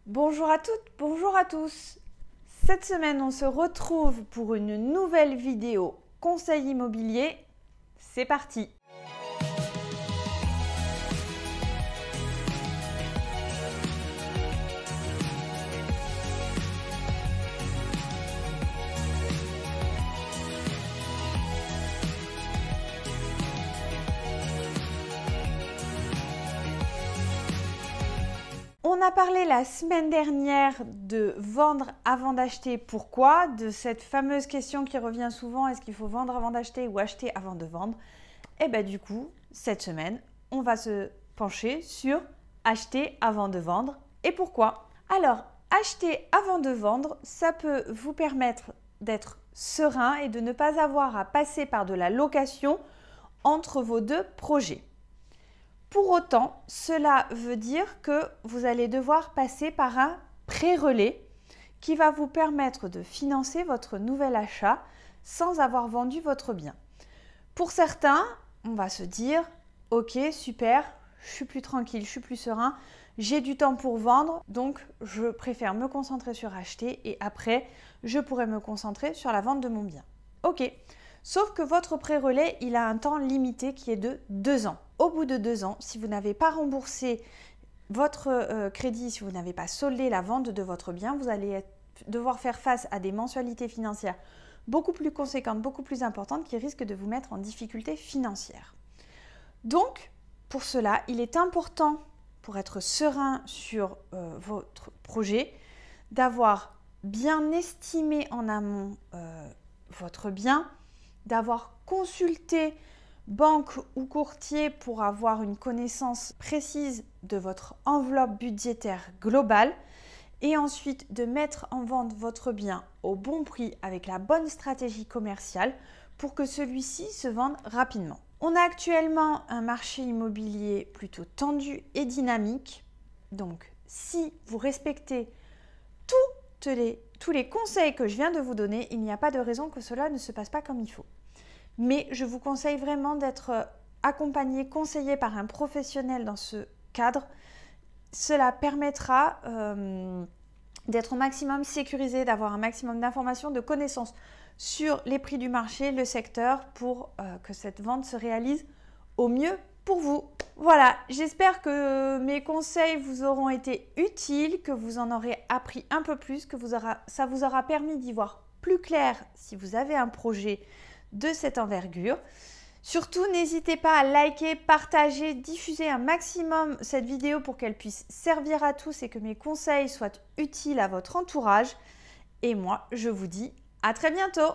Bonjour à toutes, bonjour à tous. Cette semaine, on se retrouve pour une nouvelle vidéo conseil immobilier. C'est parti. On a parlé la semaine dernière de vendre avant d'acheter. Pourquoi? De cette fameuse question qui revient souvent, est-ce qu'il faut vendre avant d'acheter ou acheter avant de vendre? Et bien du coup, cette semaine, on va se pencher sur acheter avant de vendre et pourquoi. Alors, acheter avant de vendre, ça peut vous permettre d'être serein et de ne pas avoir à passer par de la location entre vos deux projets. Pour autant, cela veut dire que vous allez devoir passer par un pré-relais qui va vous permettre de financer votre nouvel achat sans avoir vendu votre bien. Pour certains, on va se dire « Ok, super, je suis plus tranquille, je suis plus serein, j'ai du temps pour vendre, donc je préfère me concentrer sur acheter et après, je pourrai me concentrer sur la vente de mon bien. » Ok, sauf que votre pré-relais, il a un temps limité qui est de 2 ans. Au bout de 2 ans, si vous n'avez pas remboursé votre crédit, si vous n'avez pas soldé la vente de votre bien, vous allez devoir faire face à des mensualités financières beaucoup plus conséquentes, beaucoup plus importantes qui risquent de vous mettre en difficulté financière. Donc, pour cela, il est important, pour être serein sur votre projet, d'avoir bien estimé en amont votre bien, d'avoir consulté banque ou courtier pour avoir une connaissance précise de votre enveloppe budgétaire globale et ensuite de mettre en vente votre bien au bon prix avec la bonne stratégie commerciale pour que celui-ci se vende rapidement. On a actuellement un marché immobilier plutôt tendu et dynamique. Donc, si vous respectez tous les conseils que je viens de vous donner, il n'y a pas de raison que cela ne se passe pas comme il faut. Mais je vous conseille vraiment d'être accompagné, conseillé par un professionnel dans ce cadre. Cela permettra d'être au maximum sécurisé, d'avoir un maximum d'informations, de connaissances sur les prix du marché, le secteur, pour que cette vente se réalise au mieux pour vous. Voilà, j'espère que mes conseils vous auront été utiles, que vous en aurez appris un peu plus, que ça vous aura permis d'y voir plus clair si vous avez un projet de cette envergure. Surtout, n'hésitez pas à liker, partager, diffuser un maximum cette vidéo pour qu'elle puisse servir à tous et que mes conseils soient utiles à votre entourage. Et moi, je vous dis à très bientôt!